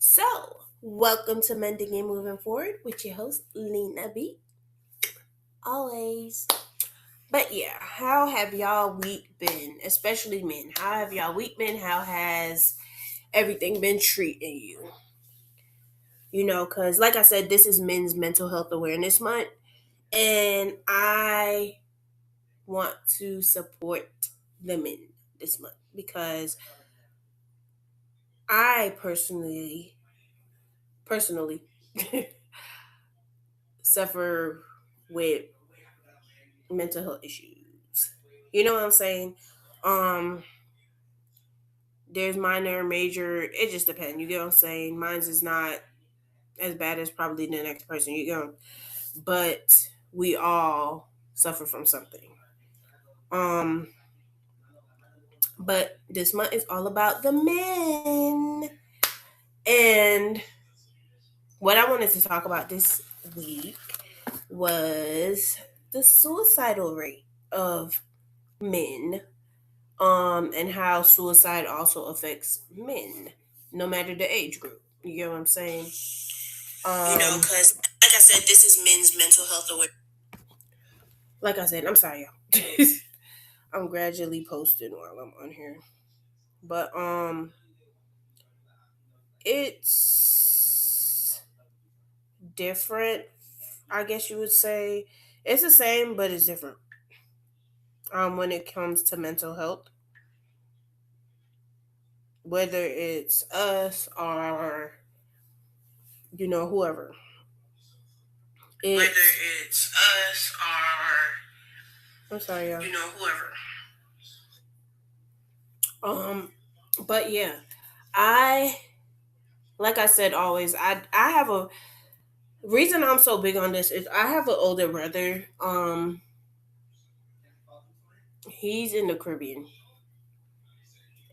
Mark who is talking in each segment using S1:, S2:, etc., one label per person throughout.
S1: So, welcome to Mending and Moving Forward with your host, Lena B. Always. But yeah, how have y'all week been? Especially men. How have y'all week been? How has everything been treating you? Because like I said, this is Men's Mental Health Awareness Month, and I want to support the men this month because I personally suffer with mental health issues. You know what I'm saying? Um, there's minor, major. It just depends. You get what I'm saying? Mine's is not as bad as probably the next person. You go, but we all suffer from something. Um, but this month is all about the men, and what I wanted to talk about this week was the suicidal rate of men and how suicide also affects men, no matter the age group. You get what I'm saying? Because like I said, this is men's mental health aware. Like I said, I'm sorry, y'all. I'm gradually posting while I'm on here, but it's different. I guess you would say it's the same, but it's different. When it comes to mental health, whether it's us or whoever. Whether it's us or I'm sorry, y'all. Whoever. But yeah, I like I said always. I have a reason I'm so big on this is I have an older brother. He's in the Caribbean,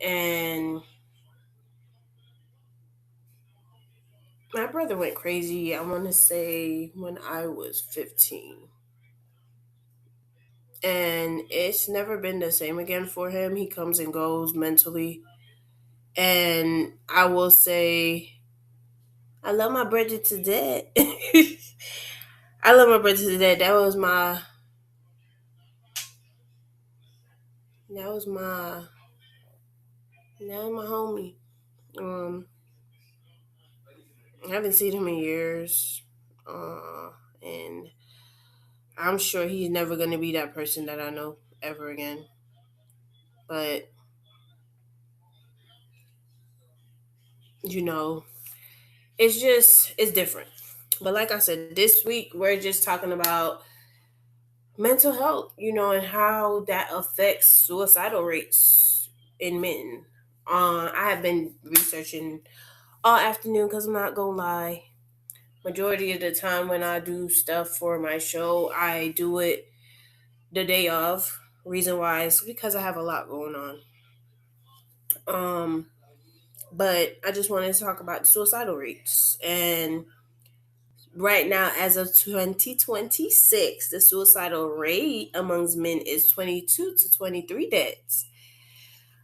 S1: and my brother went crazy. I want to say when I was 15. And it's never been the same again for him. He comes and goes mentally. And I will say I love my brother to death. I love my brother to death. That was my that was my homie. Um, I haven't seen him in years. And I'm sure he's never gonna be that person that I know ever again. But you know, it's different. But like I said, this week we're just talking about mental health, and how that affects suicidal rates in men. I have been researching all afternoon because I'm not gonna lie. Majority of the time when I do stuff for my show, I do it the day of. Reason why is because I have a lot going on. Um, but I just wanted to talk about the suicidal rates. And right now, as of 2026, the suicidal rate amongst men is 22 to 23 deaths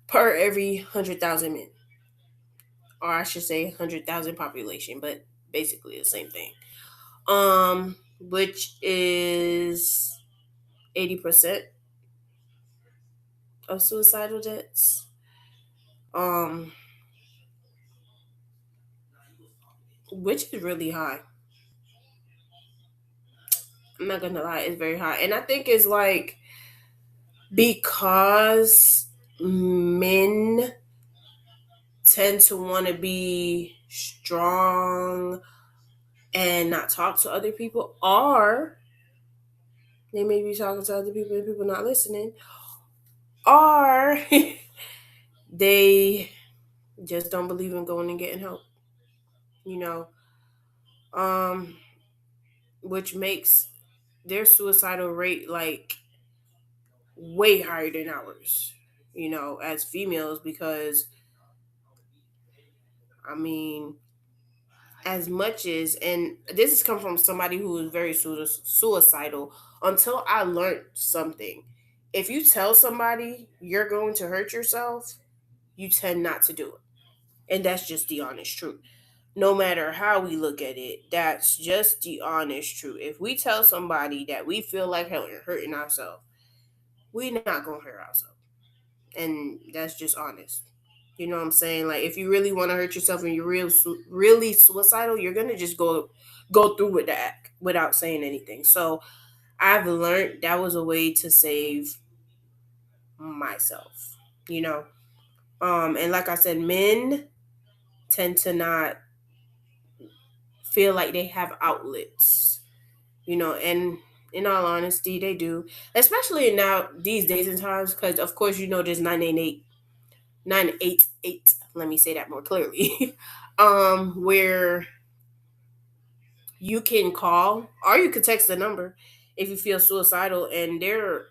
S1: per every 100,000 men. Or I should say 100,000 population, but basically the same thing. Which is 80% of suicidal deaths. Um, which is really high. I'm not gonna lie, it's very high. And I think it's like because men tend to want to be strong and not talk to other people, or they may be talking to other people and people not listening, or they just don't believe in going and getting help, you know, um, which makes their suicidal rate like way higher than ours, as females, because I mean, as much as, and this has come from somebody who is very suicidal, until I learned something. If you tell somebody you're going to hurt yourself, you tend not to do it. And that's just the honest truth. no matter how we look at it, that's just the honest truth. If we tell somebody that we feel like hurting ourselves, we not gonna hurt ourselves, and that's just honest. You know what I'm saying? Like, if you really want to hurt yourself and you're really suicidal, you're gonna just go through with that without saying anything. So I've learned that was a way to save myself. You know, and like I said, men tend to not feel like they have outlets. You know, and in all honesty, they do, especially now these days and times, because of course there's 988. Let me say that more clearly. Where you can call or you can text the number if you feel suicidal, and they're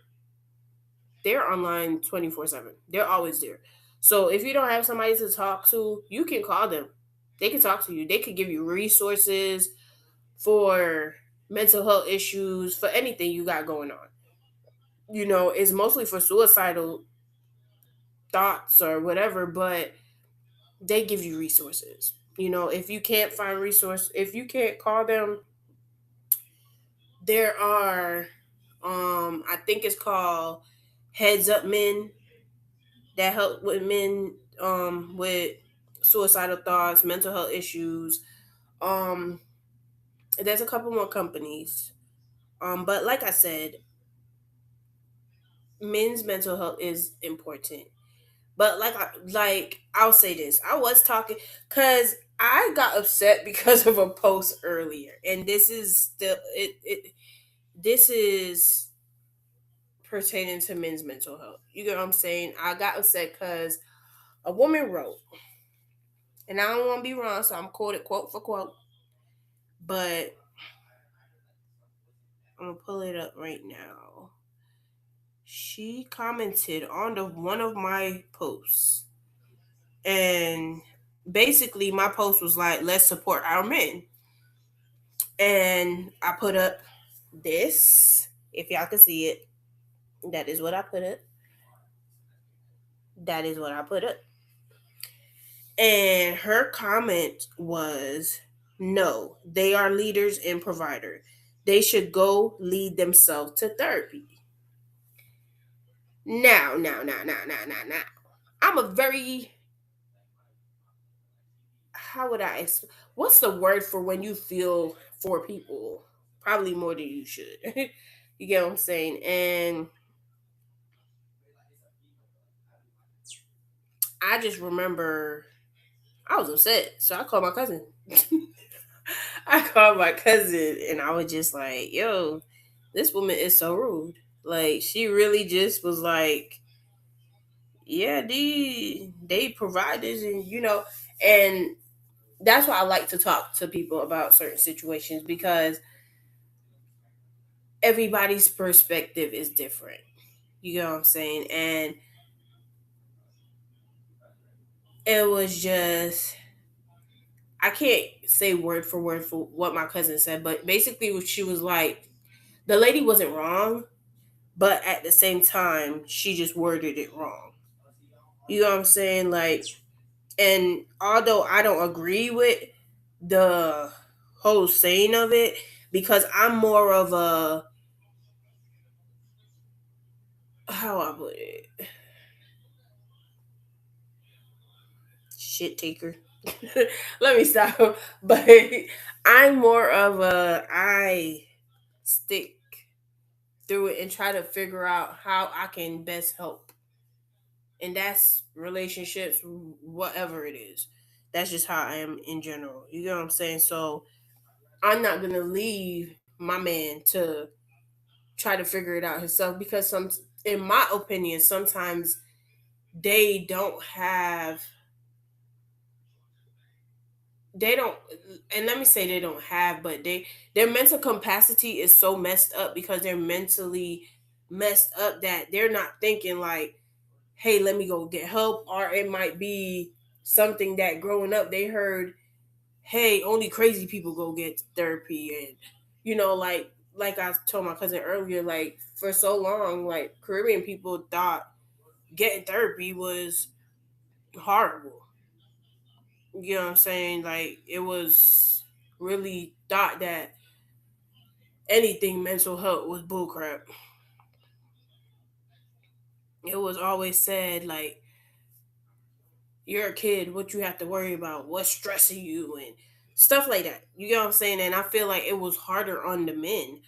S1: online 24/7. They're always there. So if you don't have somebody to talk to, you can call them. They can talk to you. They could give you resources for mental health issues, for anything you got going on. It's mostly for suicidal thoughts or whatever, but they give you resources. If you can't find resource, if you can't call them, there are I think it's called Heads Up Men, that help with men with suicidal thoughts, mental health issues. Um there's a couple more companies. But like I said, men's mental health is important. But I'll say this. I was talking cuz I got upset because of a post earlier, and this is pertaining to men's mental health. You get what I'm saying? I got upset because a woman wrote, and I don't want to be wrong, so I'm quoted quote for quote, but I'm gonna pull it up right now. She commented on the one of my posts, and basically my post was like, "Let's support our men," and I put up this. If y'all can see it, that is what I put up. That is what I put up. And her comment was, no, they are leaders and providers. They should go lead themselves to therapy. Now. I'm a very, how would what's the word for when you feel for people? Probably more than you should. You get what I'm saying? And I just remember I was upset. So I called my cousin. I called my cousin and I was just like, yo, this woman is so rude. Like, she really just was like, yeah, they provide this, and and that's why I like to talk to people about certain situations, because everybody's perspective is different. You know what I'm saying? And it was just, I can't say word for what my cousin said, but basically what she was like, the lady wasn't wrong, but at the same time, she just worded it wrong. You know what I'm saying? Like, and although I don't agree with the whole saying of it, because I'm more of a, how I put it, shit taker. Let me stop. But I'm more of a, I stick through it and try to figure out how I can best help. And that's relationships, whatever it is. That's just how I am in general. You know what I'm saying? So I'm not gonna leave my man to try to figure it out himself, because in my opinion, sometimes they don't have, they don't, and let me say they don't have, but their mental capacity is so messed up because they're mentally messed up that they're not thinking like, hey, let me go get help. Or it might be something that growing up they heard, hey, only crazy people go get therapy. And like I told my cousin earlier, like, for so long, like, Caribbean people thought getting therapy was horrible. You know what I'm saying? Like it was really thought that anything mental health was bullcrap. It was always said like you're a kid, what you have to worry about, what's stressing you and stuff like that. You get what I'm saying? And I feel like it was harder on the men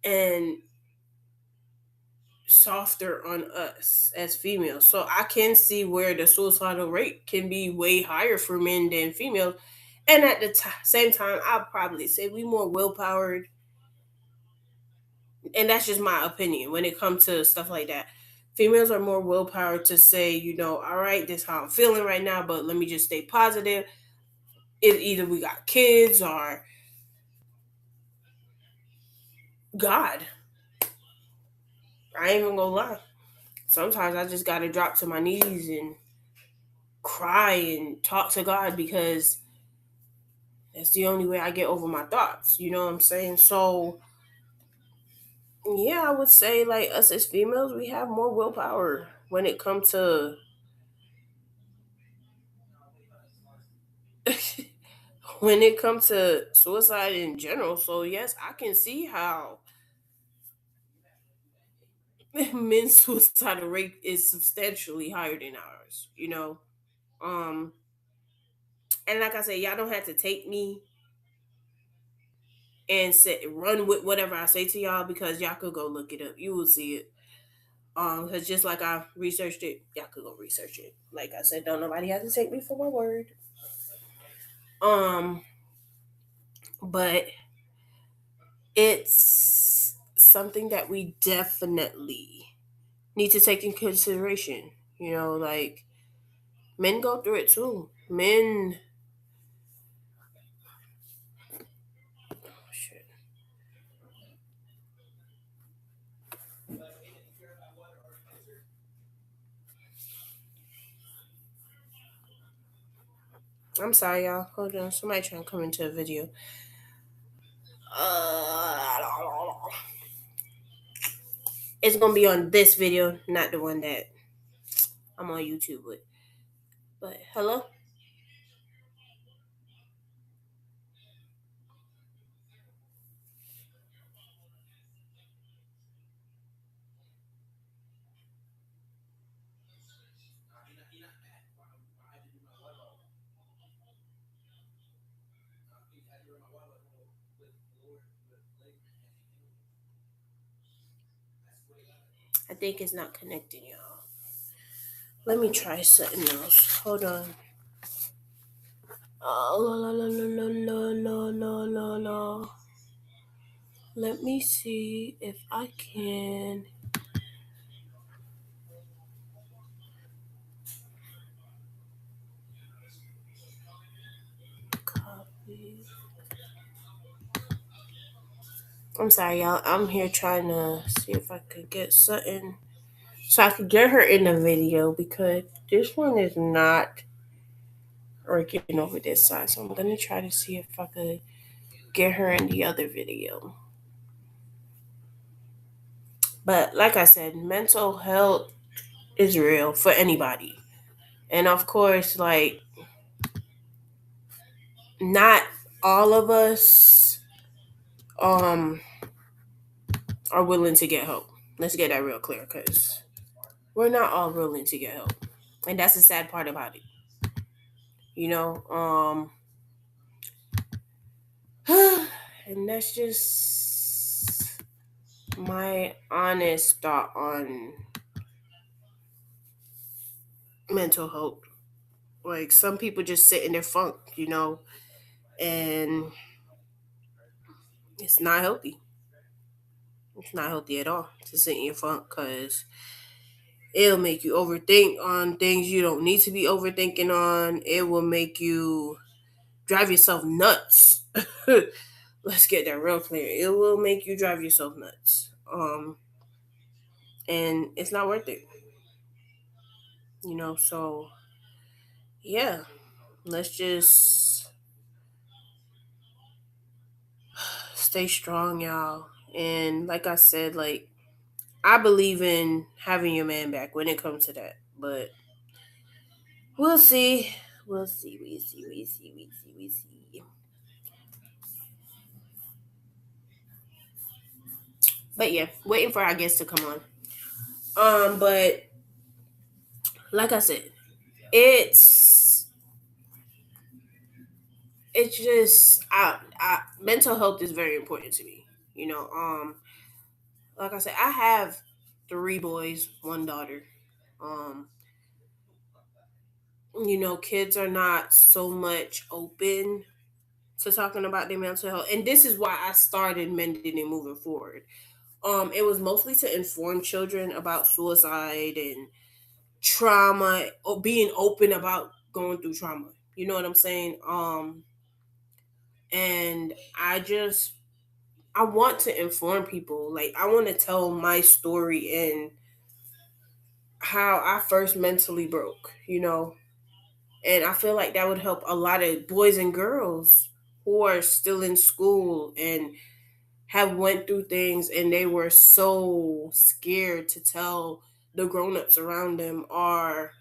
S1: and softer on us as females. So I can see where the suicidal rate can be way higher for men than females. And at the same time, I'll probably say we more willpowered, and that's just my opinion when it comes to stuff like that. Females are more willpower to say, all right, this is how I'm feeling right now, but let me just stay positive. It either we got kids or God. I ain't even gonna lie. Sometimes I just gotta drop to my knees and cry and talk to God because that's the only way I get over my thoughts. You know what I'm saying? So yeah, I would say like us as females, we have more willpower when it comes to when it comes to suicide in general. So yes, I can see how men's suicidal rate is substantially higher than ours. Um, and like I said, y'all don't have to take me and run with whatever I say to y'all because y'all could go look it up. You will see it. Because just like I researched it, y'all could go research it. Like I said, don't nobody have to take me for my word. Um, but it's something that we definitely need to take in consideration. Like men go through it too. Men, shit. I'm sorry, y'all. Hold on. Somebody trying to come into a video. Uh, it's gonna be on this video, not the one that I'm on YouTube with. But hello. I think it's not connecting, y'all. Let me try something else. Hold on. Oh, no, no, no, no, no, no, no, no. Let me see if I can copy. I'm sorry, y'all. I'm here trying to see if I could get something so I could get her in the video because this one is not working over this side. So I'm gonna try to see if I could get her in the other video. But like I said, mental health is real for anybody. And of course, like not all of us um are willing to get help. Let's get that real clear because we're not all willing to get help. And that's the sad part about it. You know, and that's just my honest thought on mental health. Like some people just sit in their funk, and it's not healthy. It's not healthy at all to sit in your funk because it'll make you overthink on things you don't need to be overthinking on. It will make you drive yourself nuts. Let's get that real clear. It will make you drive yourself nuts. And it's not worth it. So yeah, let's just stay strong, y'all. And like I said, like I believe in having your man back when it comes to that. But we'll see. We'll see, we see, we see, we see, we see. But yeah, waiting for our guests to come on. But like I said, it's it's just mental health is very important to me. Like I said, I have three boys, one daughter. Um, kids are not so much open to talking about their mental health, and this is why I started mending and moving forward. It was mostly to inform children about suicide and trauma, or being open about going through trauma. You know what I'm saying? And I want to inform people. Like, I want to tell my story and how I first mentally broke. And I feel like that would help a lot of boys and girls who are still in school and have went through things, and they were so scared to tell the grown-ups around them, or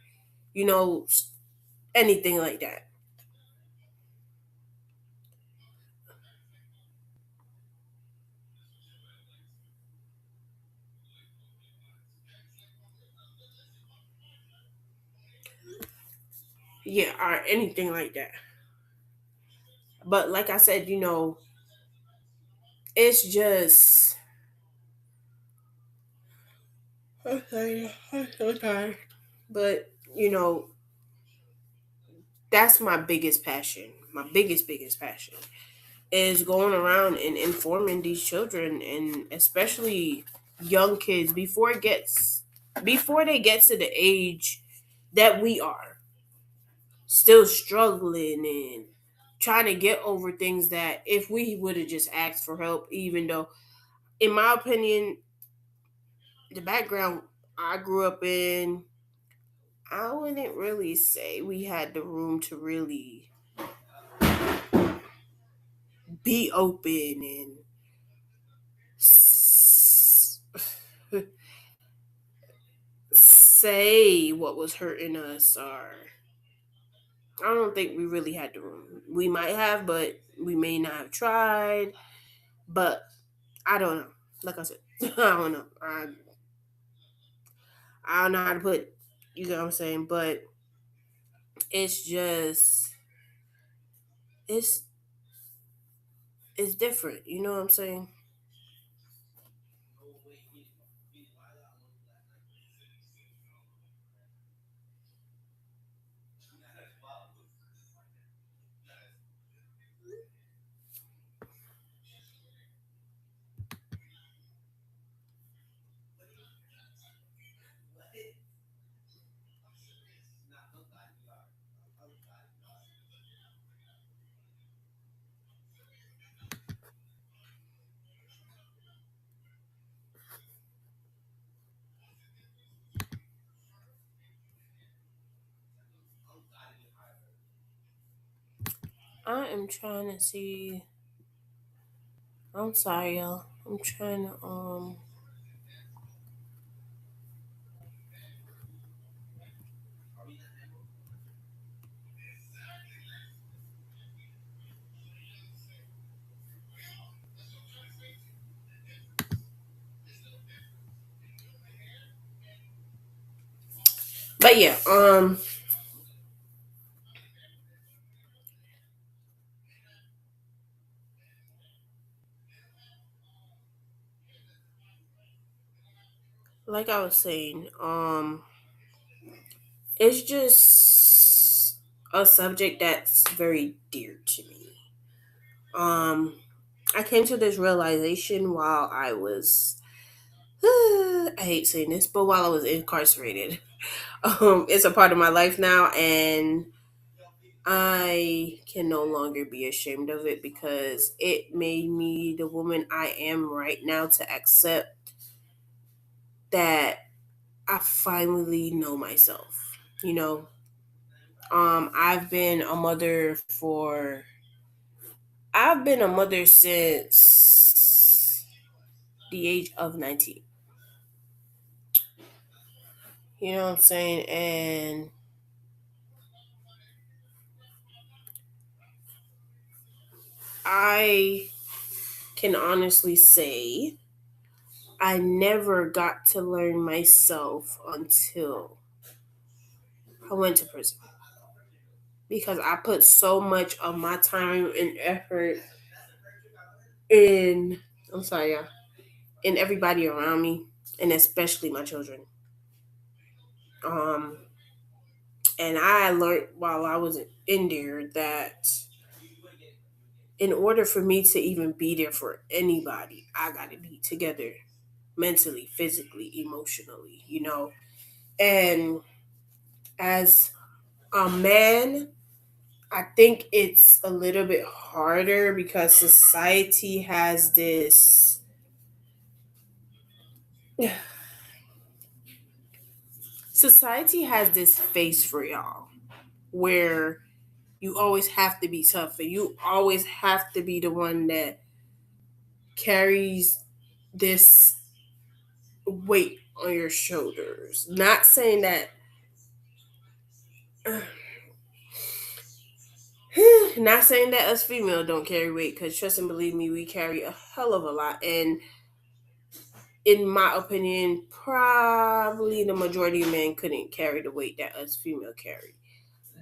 S1: you know anything like that. Yeah, or anything like that. But like I said, it's just okay. I'm so tired. But that's my biggest passion. My biggest passion is going around and informing these children, and especially young kids, before they get to the age that we are, still struggling and trying to get over things, that if we would have just asked for help, even though, in my opinion, the background I grew up in, I wouldn't really say we had the room to really be open and say what was hurting us, or I don't think we really had the room. We might have, but we may not have tried. But I don't know. Like I said, I don't know. I don't know how to put it. You know what I'm saying? But it's just it's it's different. You know what I'm saying? I am trying to see. I'm sorry, y'all. I'm trying to But yeah, like I was saying, it's just a subject that's very dear to me. Um, I came to this realization while I was, I hate saying this, but while I was incarcerated. It's a part of my life now, and I can no longer be ashamed of it, because it made me the woman I am right now, to accept that I finally know myself. You know, I've been a mother since the age of 19. You know what I'm saying? And I can honestly say I never got to learn myself until I went to prison because I put so much of my time and effort in, I'm sorry, yeah, in everybody around me, and especially my children. Um, and I learned while I was in there that in order for me to even be there for anybody, I got to be together mentally, physically, emotionally, And as a man, I think it's a little bit harder because society has this face for y'all where you always have to be tough and you always have to be the one that carries this weight on your shoulders. Not saying that not saying that us female don't carry weight, because trust and believe me, we carry a hell of a lot. And in my opinion, probably the majority of men couldn't carry the weight that us female carry.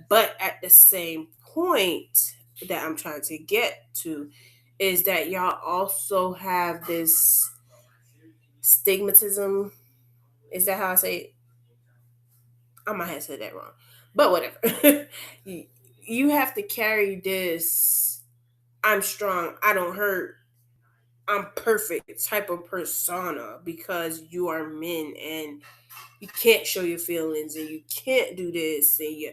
S1: But at the same point that I'm trying to get to is that y'all also have this stigmatism. Is that how I say it? I might have said that wrong. But whatever. You have to carry this I'm strong, I don't hurt, I'm perfect type of persona because you are men and you can't show your feelings and you can't do this and you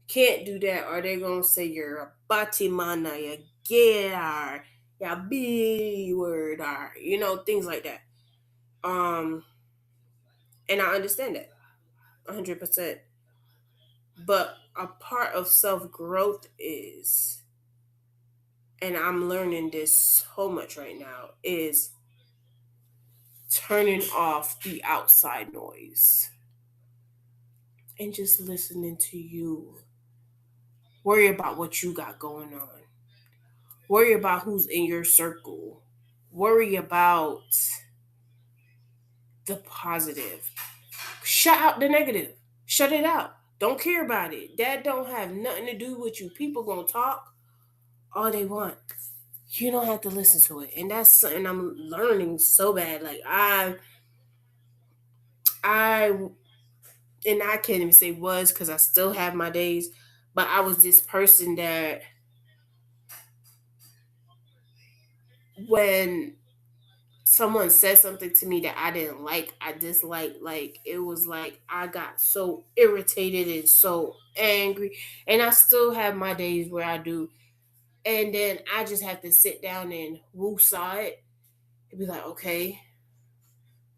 S1: can't do that, or they're gonna say you're a batimana, you gay, or you B word, or things like that. Um, and I understand that 100%. But a part of self growth is, and I'm learning this so much right now, is turning off the outside noise and just listening to you. Worry about what you got going on. Worry about who's in your circle. Worry about the positive. Shut out the negative. Shut it out. Don't care about it. That don't have nothing to do with you. People gonna talk all they want. You don't have to listen to it. And that's something I'm learning so bad. Like I and I can't even say was because I still have my days, but I was this person that when someone said something to me that I didn't like, I disliked, like it was like I got so irritated and so angry. And I still have my days where I do. And then I just have to sit down and woo-saw it and be like, okay,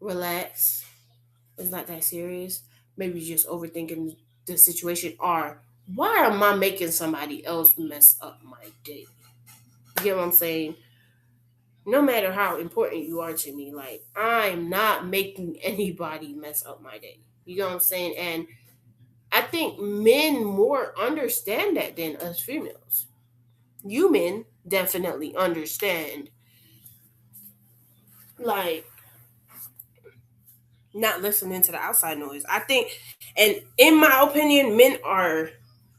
S1: relax. It's not that serious. Maybe you're just overthinking the situation. Or why am I making somebody else mess up my day? You get what I'm saying? No matter how important you are to me, like I'm not making anybody mess up my day. You know what I'm saying? And I think men more understand that than us females. You men definitely understand, like, not listening to the outside noise. I think, and in my opinion, men are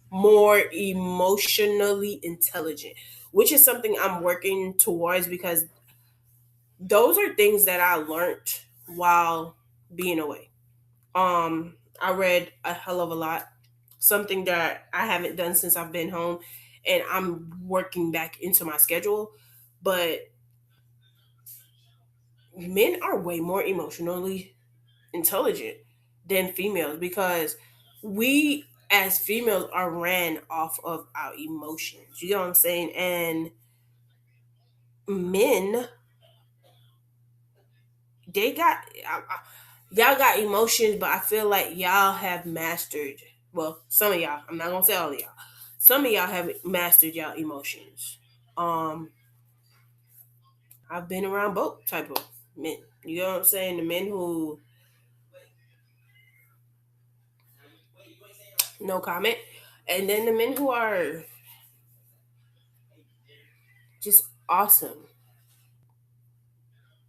S1: more emotionally intelligent, which is something I'm working towards because those are things that I learned while being away. I read a hell of a lot, something that I haven't done since I've been home, and I'm working back into my schedule. But men are way more emotionally intelligent than females because we as females are ran off of our emotions. You know what I'm saying? And men, they got y'all got emotions, but I feel like y'all have mastered. Well, some of y'all. I'm not gonna say all of y'all. Some of y'all have mastered y'all emotions. Um, I've been around both type of men. You know what I'm saying? The men who no comment, and then the men who are just awesome.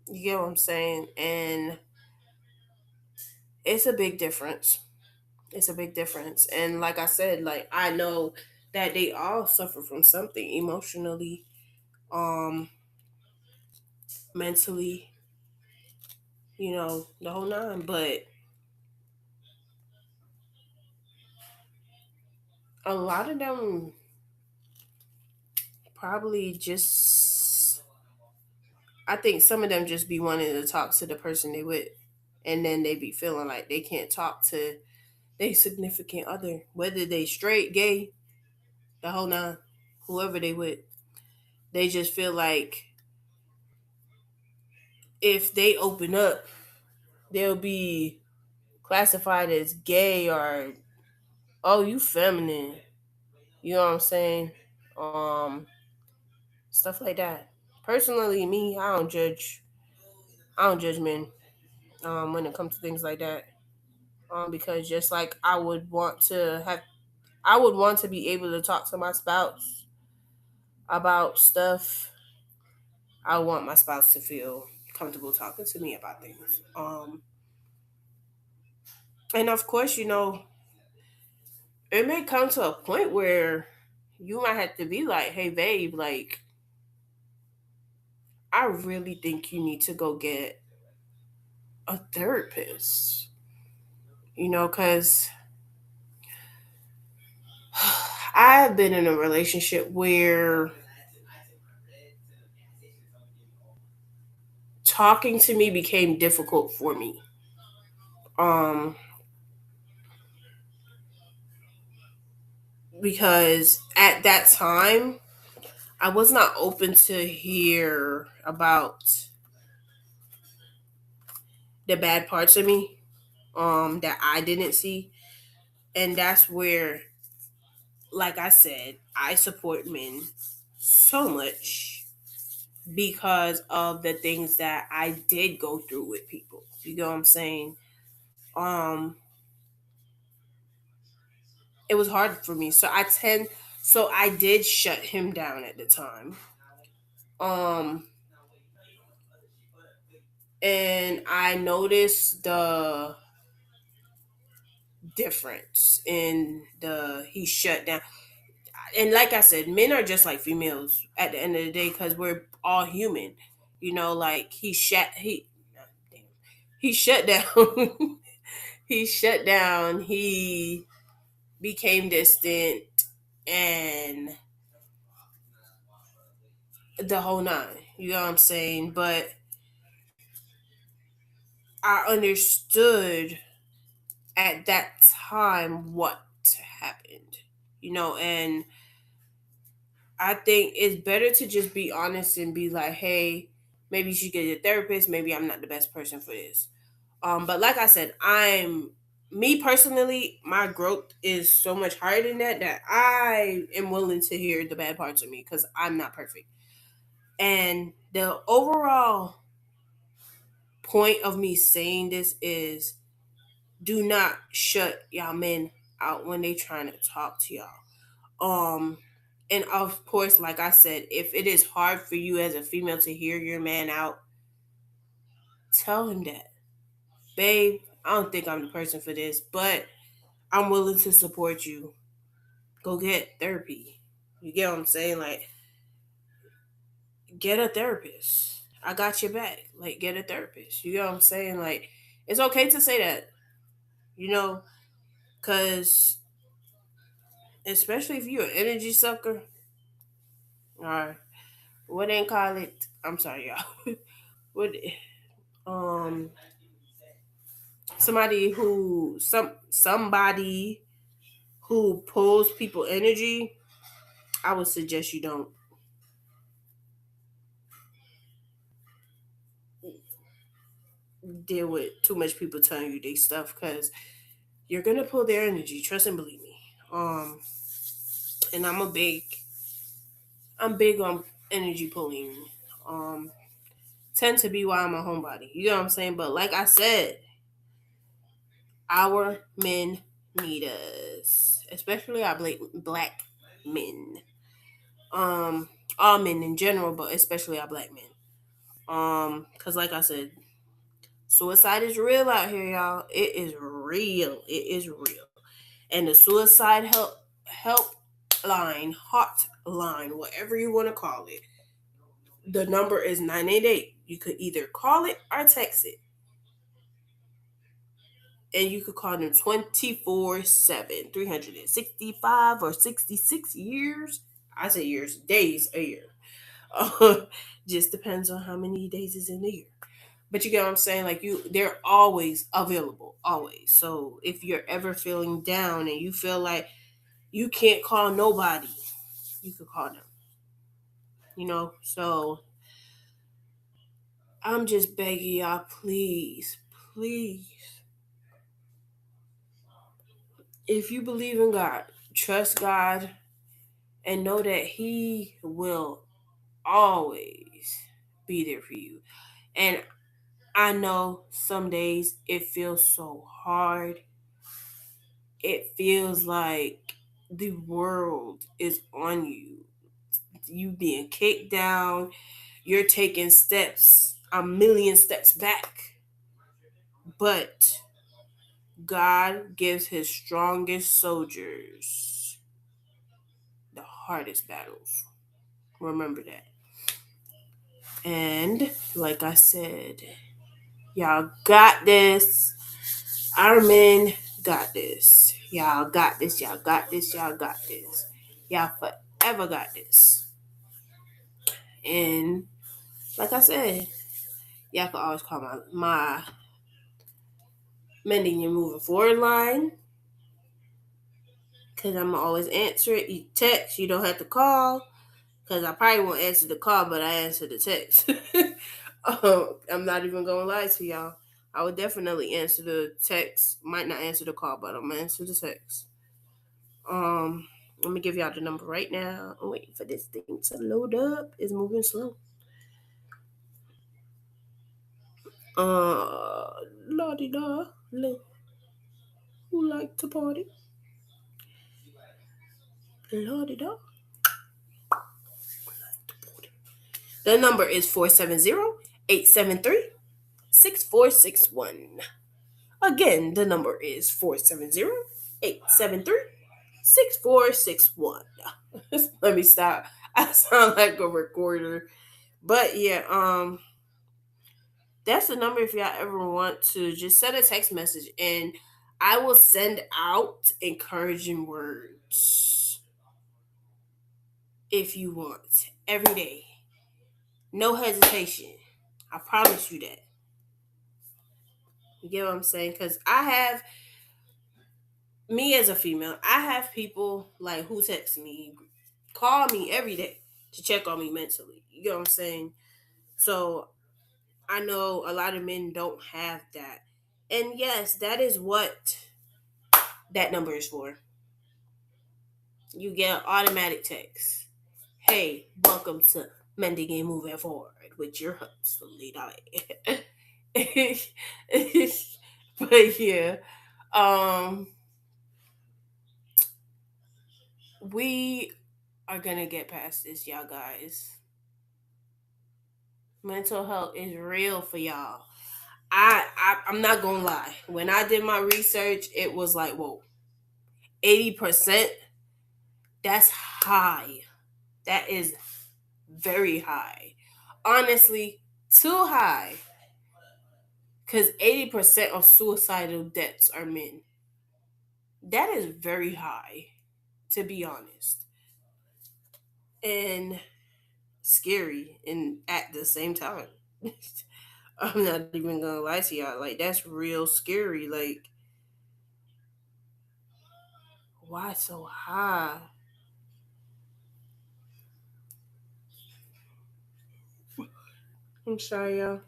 S1: You get what I'm saying? And it's a big difference. It's a big difference. And like I said, like I know that they all suffer from something emotionally, um, mentally, the whole nine. But a lot of them probably just, I think some of them just be wanting to talk to the person they with, and then they be feeling like they can't talk to their significant other, whether they straight, gay, the whole nine, whoever they with. They just feel like if they open up, they'll be classified as gay or, oh, you feminine. You know what I'm saying? Um, Stuff like that. Personally, me, I don't judge. I don't judge men when it comes to things like that. Because just like I would want to be able to talk to my spouse about stuff. I want my spouse to feel comfortable talking to me about things. And of course, it may come to a point where you might have to be like, "Hey, babe, like, I really think you need to go get a therapist." Because I've been in a relationship where talking to me became difficult for me. Um, because at that time, I was not open to hear about the bad parts of me, that I didn't see. And that's where, like I said, I support men so much because of the things that I did go through with people. You know what I'm saying? Um, it was hard for me. So I did shut him down at the time. Um, and I noticed the difference in the he shut down. And like I said, men are just like females at the end of the day because we're all human. Like he shut down. He shut down. He became distant and the whole nine. You know what I'm saying? But I understood at that time what happened. And I think it's better to just be honest and be like, hey, maybe you should get a therapist. Maybe I'm not the best person for this. But like I said, me personally, my growth is so much higher than that I am willing to hear the bad parts of me because I'm not perfect. And the overall point of me saying this is do not shut y'all men out when they trying to talk to y'all. Um and of course, like I said, if it is hard for you as a female to hear your man out, tell him that. Babe, I don't think I'm the person for this, but I'm willing to support you. Go get therapy. You get what I'm saying? Like, get a therapist. I got your back. Like, get a therapist. You get what I'm saying? Like, it's okay to say that, you know, because especially if you're an energy sucker or what they call it. I'm sorry, y'all. what um somebody who pulls people energy, I would suggest you don't deal with too much people telling you they stuff because you're gonna pull their energy. Trust and believe me. And I'm big on energy pulling. Um, Tend to be why I'm a homebody. You know what I'm saying? But like I said, our men need us, especially our black men. Um, all men in general, but especially our black men. Cause like I said, suicide is real out here, y'all. It is real. It is real. And the suicide helpline, hotline, whatever you want to call it, the number is 988. You could either call it or text it. And you could call them 24/7, 365 or 66 years. I say years, days a year. Just depends on how many days is in the year. But you get what I'm saying? Like they're always available, always. So if you're ever feeling down and you feel like you can't call nobody, you could call them. So I'm just begging y'all, please, please, if you believe in God, trust God and know that He will always be there for you. And I know some days it feels so hard. It feels like the world is on you. You being kicked down, you're taking steps, a million steps back. But God gives his strongest soldiers the hardest battles. Remember that. And like I said, y'all got this. Our men got this. Y'all got this. Y'all got this. Y'all got this. Y'all forever got this. And like I said, y'all can always call my mending and moving forward line. Cause I'm gonna always answer it. You text, you don't have to call. Cause I probably won't answer the call, but I answer the text. I'm not even gonna lie to y'all. I would definitely answer the text. Might not answer the call, but I'm gonna answer the text. Let me give y'all the number right now. I'm waiting for this thing to load up. It's moving slow. La di da. Who like to party? La di da. The number is 470-873-6461. Again, the number is 470-873-6461. Let me stop. I sound like a recorder. But yeah, that's the number if y'all ever want to just send a text message and I will send out encouraging words if you want every day. No hesitation. I promise you that. You get what I'm saying? Because me as a female, I have people like who text me, call me every day to check on me mentally. You get what I'm saying? So I know a lot of men don't have that. And yes, that is what that number is for. You get an automatic text. Hey, welcome to Mending and Moving Forward with your host, Lita. But yeah, um, we are gonna get past this, y'all guys. Mental health is real for y'all. I'm not gonna lie. When I did my research, it was like, whoa, 80%. That's high. That is very high. Honestly, too high. Because 80% of suicidal deaths are men. That is very high, to be honest. And scary and at the same time. I'm not even gonna lie to y'all. Like that's real scary. Like, why so high? I'm sorry, y'all.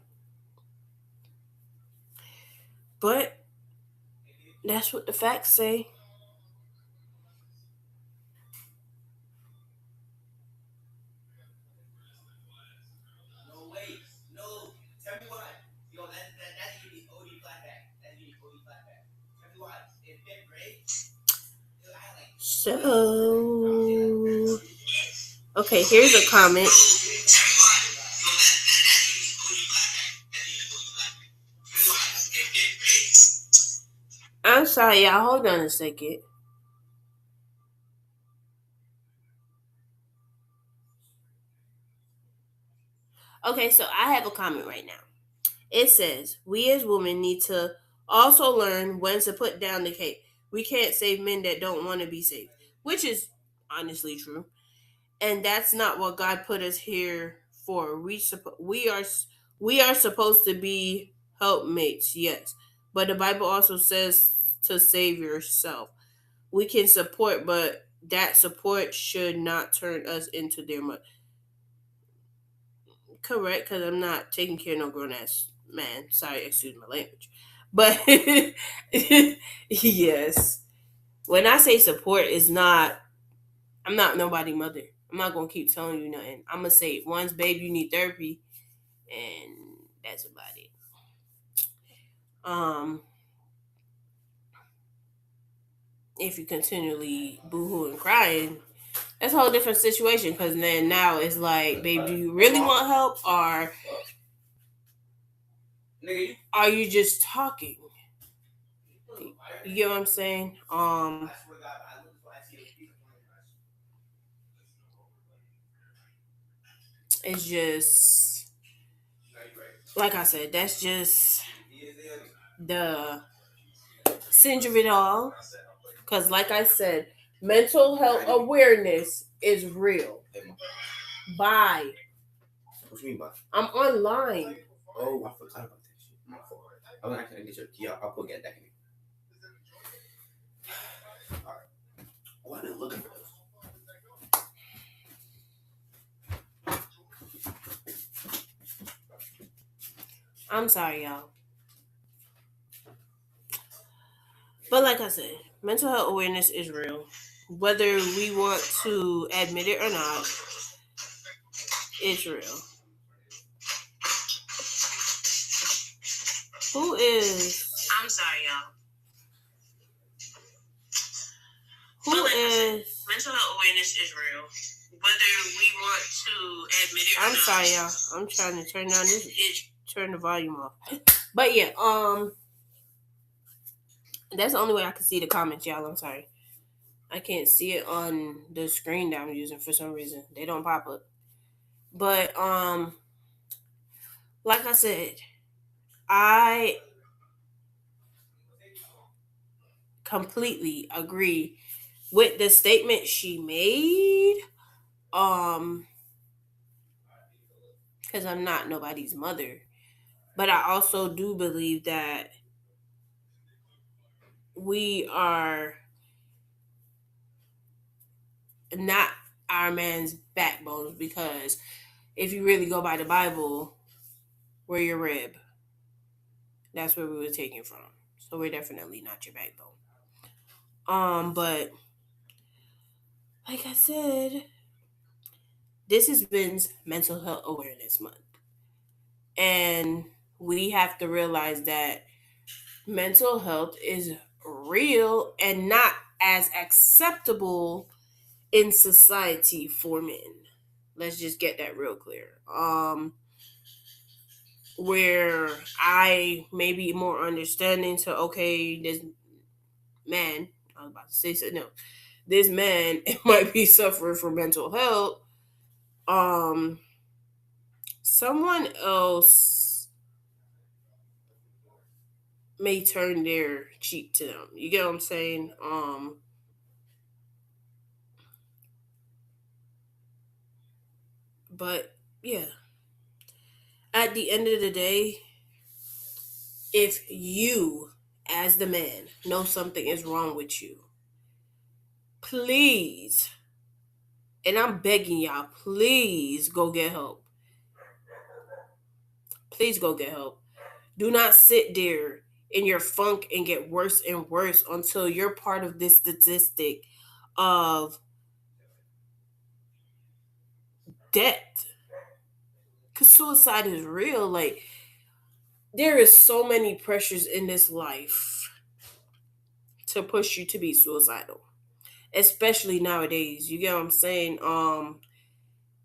S1: But that's what the facts say. So, Okay, here's a comment. I'm sorry, y'all. Hold on a second. Okay, so I have a comment right now. It says, we as women need to also learn when to put down the cape. We can't save men that don't want to be saved, which is honestly true. And that's not what God put us here for. We are supposed to be helpmates, yes. But the Bible also says to save yourself. We can support, but that support should not turn us into their mother. Correct, because I'm not taking care of no grown ass man. Sorry, excuse my language. But yes, when I say support, is not. I'm not nobody mother. I'm not gonna keep telling you nothing. I'm gonna say once, babe, you need therapy, and that's about it. Um, if you continually boohoo and crying, that's a whole different situation. Because then now it's like, babe, do you really want help, or are you just talking? You get what I'm saying? It's just like I said. That's just the cinch of it all. Because, like I said, mental health awareness is real. Bye. What you mean by? I'm online. Oh, I forgot about that shit. My fault. I'm not gonna get your key. I'll go get that. All right. Oh, I've been looking for this. I'm sorry, y'all. But like I said, mental health awareness is real. Whether we want to admit it or not, it's real. Who is? I'm sorry, y'all. Who is? Mental health awareness is real. Whether we want to admit it or not. I'm sorry, y'all. I'm trying to turn down this. Turn the volume off. But yeah, that's the only way I can see the comments, y'all. I'm sorry. I can't see it on the screen that I'm using for some reason. They don't pop up. But like I said, I completely agree with the statement she made. Because I'm not nobody's mother. But I also do believe that we are not our man's backbones, because if you really go by the Bible, we're your rib. That's where we were taken from. So we're definitely not your backbone. But like I said, this has been Mental Health Awareness Month. And we have to realize that mental health is real and not as acceptable in society for men. Let's just get that real clear. Where I may be more understanding to, okay, this man, I was about to say something else. This man might be suffering from mental health. Um, Someone else may turn their cheek to them. You get what I'm saying? But yeah, at the end of the day, if you, as the man, know something is wrong with you, please, and I'm begging y'all, please go get help. Please go get help. Do not sit there in your funk and get worse and worse until you're part of this statistic of death. Because suicide is real. Like, there is so many pressures in this life to push you to be suicidal, especially nowadays. You get what I'm saying?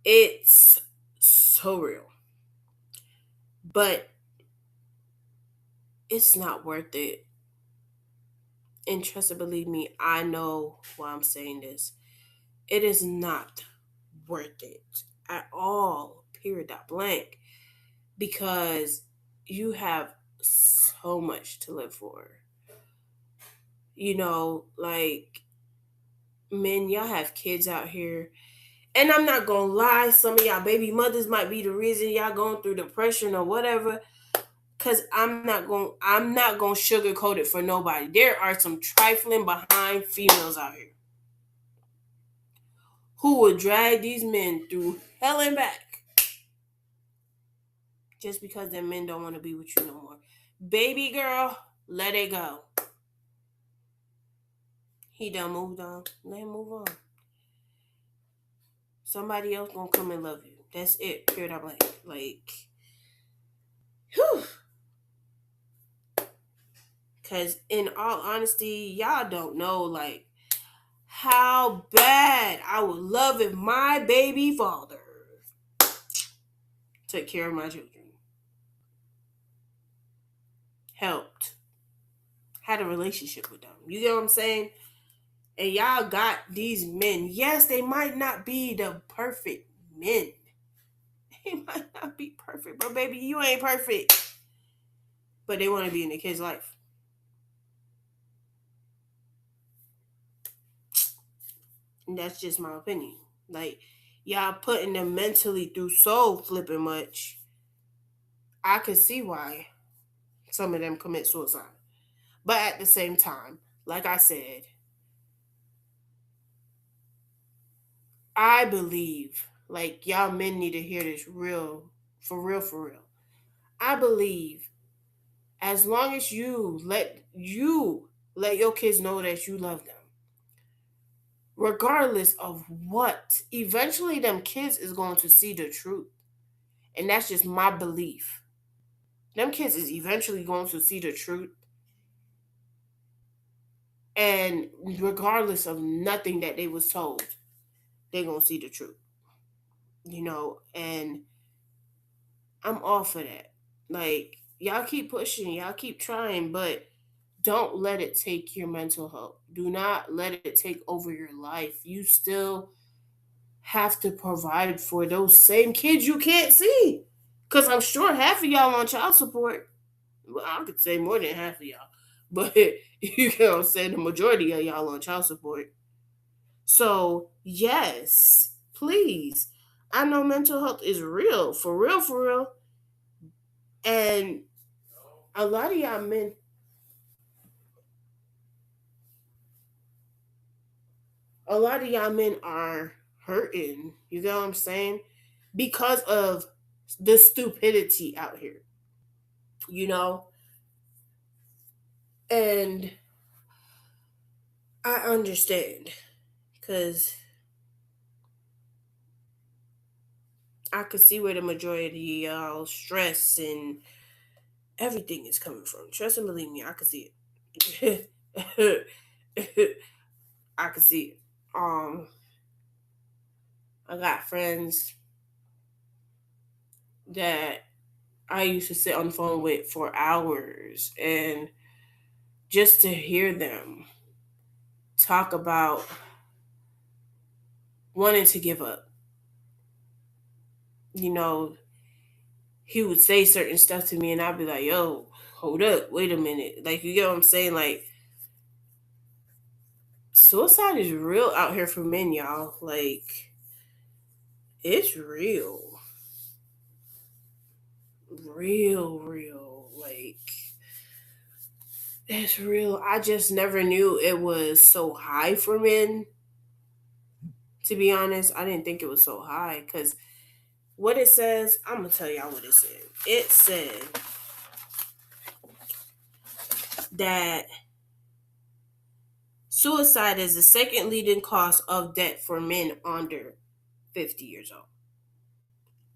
S1: It's so real. But it's not worth it. And trust and believe me, I know why I'm saying this. It is not worth it at all, period, dot blank, because you have so much to live for. Like men, y'all have kids out here. And I'm not gonna lie, some of y'all baby mothers might be the reason y'all going through depression or whatever. Cause I'm not gonna sugarcoat it for nobody. There are some trifling behind females out here who will drag these men through hell and back just because their men don't want to be with you no more. Baby girl, let it go. He done moved on. Let him move on. Somebody else gonna come and love you. That's it. Period. I'm like, whew. Cause in all honesty, y'all don't know like how bad I would love if my baby father took care of my children, helped, had a relationship with them. You get what I'm saying? And y'all got these men. Yes, they might not be the perfect men. They might not be perfect, but baby, you ain't perfect. But they want to be in the kid's life. And that's just my opinion. Like, y'all putting them mentally through so flipping much. I could see why some of them commit suicide. But at the same time, like I said, I believe, like y'all men need to hear this real, for real, for real. I believe as long as you let your kids know that you love them, regardless of what, eventually them kids is going to see the truth. And that's just my belief. Them kids is eventually going to see the truth. And regardless of nothing that they was told, they're gonna see the truth. And I'm all for that. Like, y'all keep pushing, y'all keep trying, but don't let it take your mental health. Do not let it take over your life. You still have to provide for those same kids you can't see. Because I'm sure half of y'all on child support. Well, I could say more than half of y'all. But you know what I'm saying? The majority of y'all on child support. So, yes, please. I know mental health is real, for real, for real. And a lot of y'all men, a lot of y'all men are hurting. You know what I'm saying? Because of the stupidity out here, you know? And I understand because I could see where the majority of y'all stress and everything is coming from. Trust and believe me, I could see it. I could see it. I got friends that I used to sit on the phone with for hours, and just to hear them talk about wanting to give up. You know, he would say certain stuff to me, and I'd be like, yo, hold up, wait a minute. Like, you get what I'm saying? Like, suicide is real out here for men, y'all. Like, it's real. Real, real. Like, it's real. I just never knew it was so high for men. To be honest, I didn't think it was so high because what it says, I'm gonna tell y'all what it said. It said that suicide is the second leading cause of death for men under 50 years old.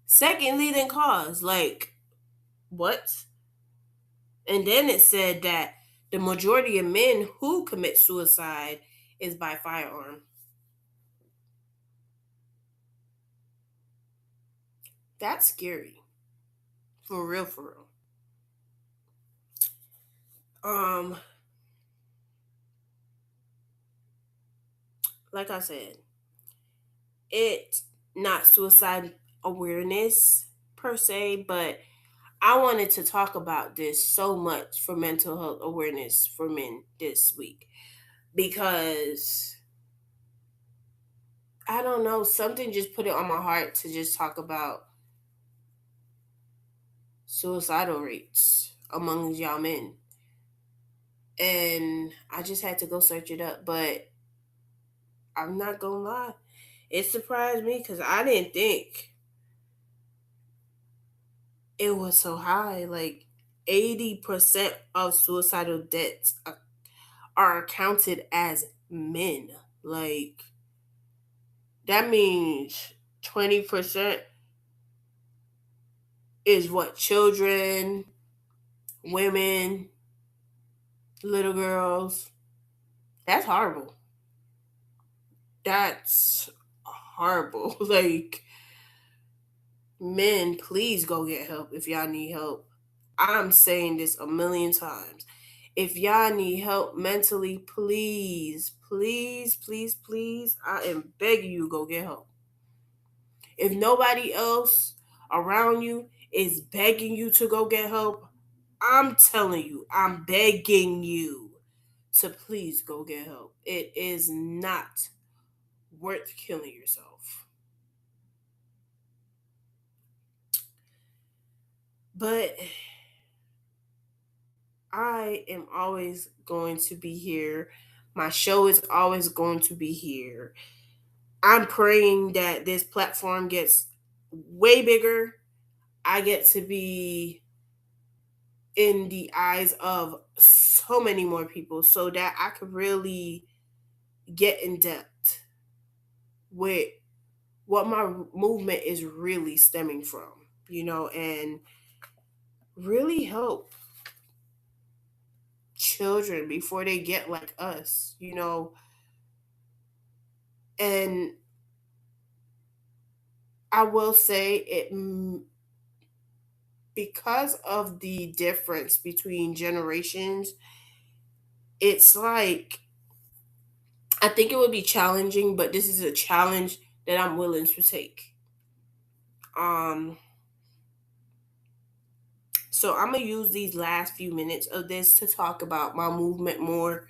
S1: Second leading cause, like what? And then it said that the majority of men who commit suicide is by firearm. That's scary. For real, for real. Um, like I said, it's not suicide awareness per se, but I wanted to talk about this so much for mental health awareness for men this week because I don't know, something just put it on my heart to just talk about suicidal rates among y'all men. And I just had to go search it up, but I'm not gonna lie, it surprised me because I didn't think it was so high. Like 80% of suicidal deaths are counted as men. Like that means 20% is what, children, women, little girls. That's horrible. That's horrible. Like, men, please go get help if y'all need help. I'm saying this a million times. If y'all need help mentally, please, please, please, please, I am begging you, go get help. If nobody else around you is begging you to go get help, I'm telling you, I'm begging you to please go get help. It is not worth killing yourself. But I am always going to be here. My show is always going to be here. I'm praying that this platform gets way bigger. I get to be in the eyes of so many more people so that I could really get in depth with what my movement is really stemming from, and really help children before they get like us. And I will say because of the difference between generations, it's like I think it would be challenging, but this is a challenge that I'm willing to take. Um, so I'm gonna use these last few minutes of this to talk about my movement more.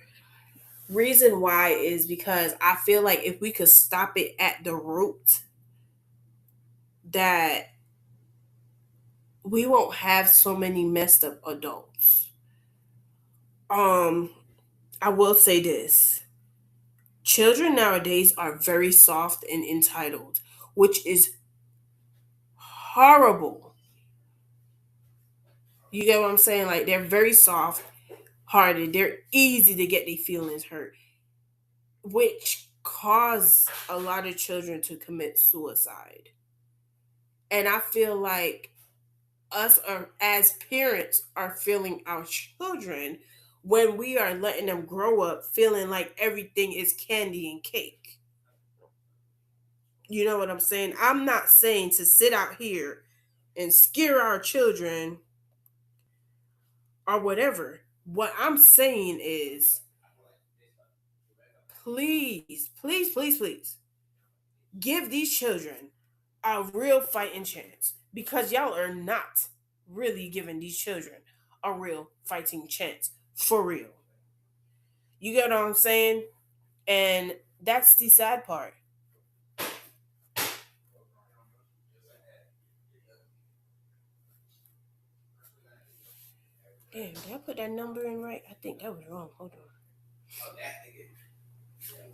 S1: Reason why is because I feel like if we could stop it at the root, that we won't have so many messed up adults. Um, I will say this. Children nowadays are very soft and entitled, which is horrible. You get what I'm saying? Like they're very soft hearted. They're easy to get their feelings hurt, which cause a lot of children to commit suicide. And I feel like us are, as parents are feeling our children when we are letting them grow up feeling like everything is candy and cake. You know what I'm saying? I'm not saying to sit out here and scare our children or whatever. What I'm saying is, please, please, please, please give these children a real fighting chance because y'all are not really giving these children a real fighting chance for real. You get what I'm saying? And that's the sad part. Damn, did I put that number in right? I think that was wrong. Hold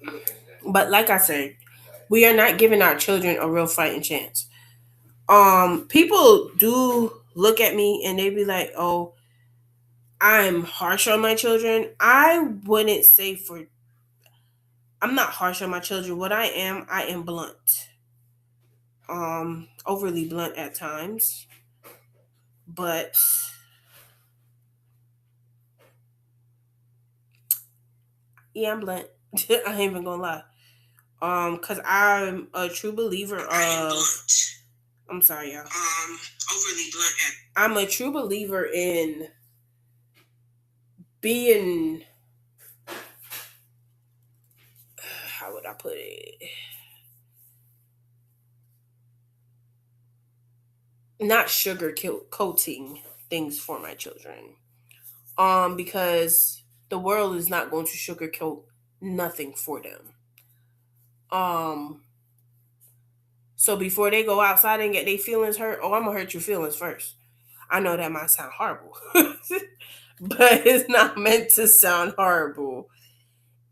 S1: on. But like I said, we are not giving our children a real fighting chance. People do look at me and they be like, "Oh, I'm harsh on my children." I wouldn't say for I'm not harsh on my children. What I am blunt. Overly blunt at times, but yeah, I'm blunt. I ain't even gonna lie. Cause I'm a true believer of I'm sorry, y'all. Overly blunt. I'm a true believer in being, how would I put it? Not sugar coating things for my children. Because the world is not going to sugarcoat nothing for them. Um, so before they go outside and get their feelings hurt, oh, I'm gonna hurt your feelings first. I know that might sound horrible, but it's not meant to sound horrible.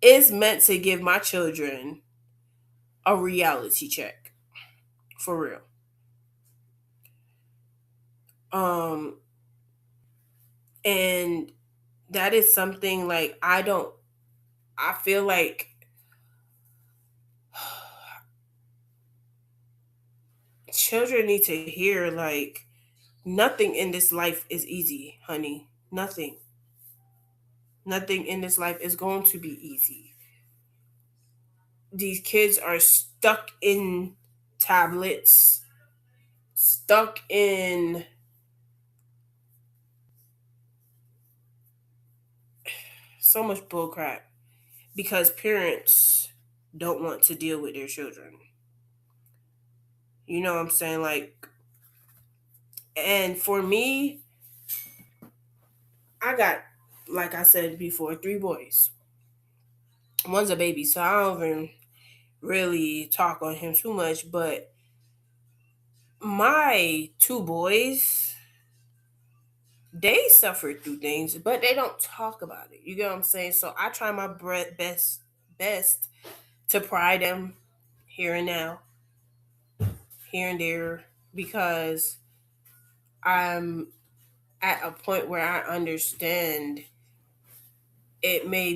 S1: It's meant to give my children a reality check, for real. Um, and that is something like I feel like children need to hear like nothing in this life is easy, honey. Nothing. Nothing in this life is going to be easy. These kids are stuck in tablets, stuck in so much bullcrap because parents don't want to deal with their children. You know what I'm saying? Like, and for me, I got, like I said before, three boys. One's a baby, so I don't even really talk on him too much, but my two boys, they suffered through things, but they don't talk about it. You get what I'm saying? So I try my best to pry them here and now, here and there, because I'm at a point where I understand it may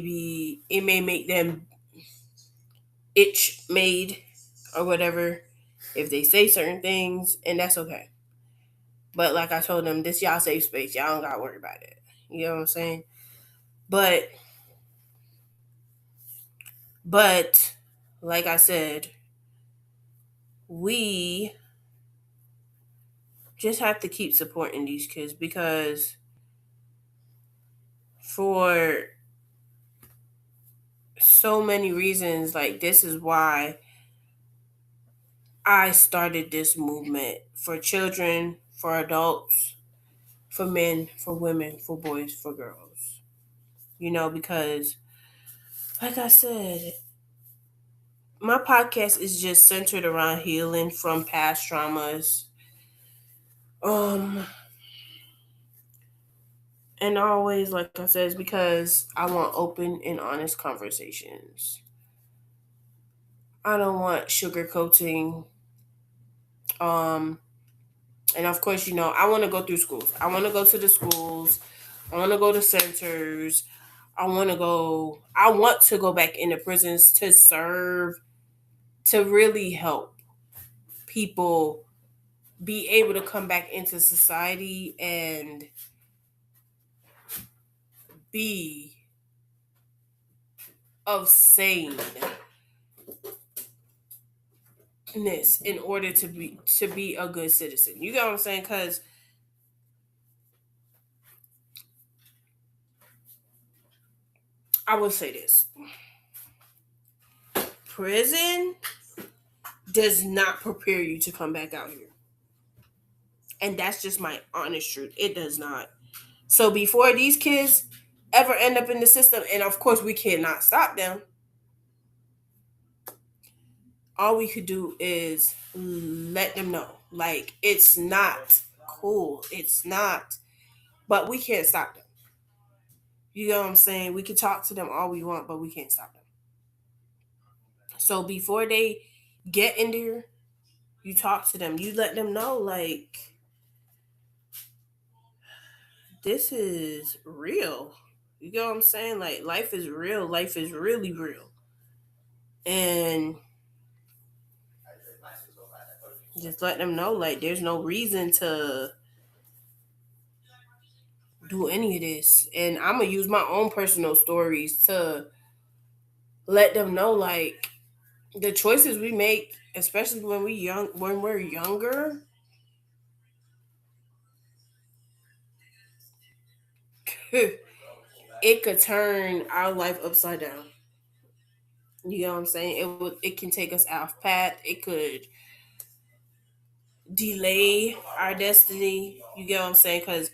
S1: make them itch made or whatever if they say certain things, and that's okay. But like I told them, this y'all safe space. Y'all don't gotta worry about it. You know what I'm saying? But but like I said, we just have to keep supporting these kids because for so many reasons, like this is why I started this movement for children, for adults, for men, for women, for boys, for girls. You know, because like I said, my podcast is just centered around healing from past traumas. Um and always like I said, it's because I want open and honest conversations. I don't want sugarcoating. Um and of course, you know, I want to go through schools. I want to go to the schools. I want to go to centers. I want to go back into prisons to serve, to really help people be able to come back into society and be of saneness in order to be a good citizen. You get what I'm saying? Because I will say this: prison does not prepare you to come back out here, and that's just my honest truth. It does not. So before these kids ever end up in the system, and of course we cannot stop them, all we could do is let them know like it's not cool, it's not, but we can't stop them. You know what I'm saying? We can talk to them all we want, but we can't stop them. So before they get in there, you talk to them, you let them know like this is real. You know what I'm saying? Like life is real, life is really real. And just let them know like there's no reason to do any of this. And I'm gonna use my own personal stories to let them know like the choices we make, especially when we're younger, it could turn our life upside down. You know what I'm saying? It can take us off path. It could delay our destiny. You get what I'm saying? Because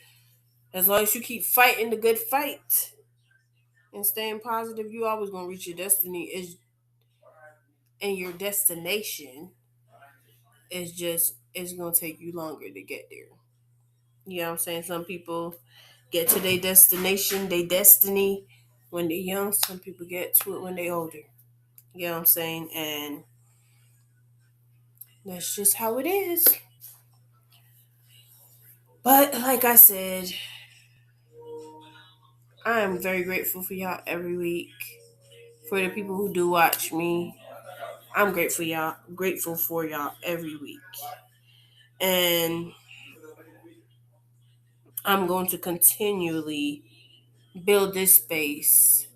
S1: as long as you keep fighting the good fight and staying positive, you always gonna reach your destiny. Is and your destination is just it's gonna take you longer to get there. You know what I'm saying? Some people get to their destination, their destiny when they're young. Some people get to it when they're older. You know what I'm saying? And that's just how it is. But like I said, I am very grateful for y'all every week. For the people who do watch me, I'm grateful for y'all every week. And I'm going to continually build this space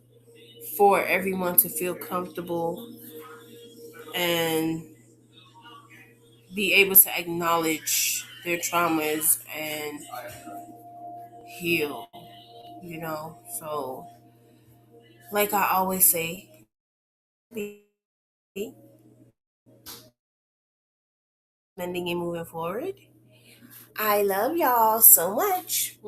S1: for everyone to feel comfortable and be able to acknowledge their traumas and heal, So, like I always say, be mending and moving forward. I love y'all so much.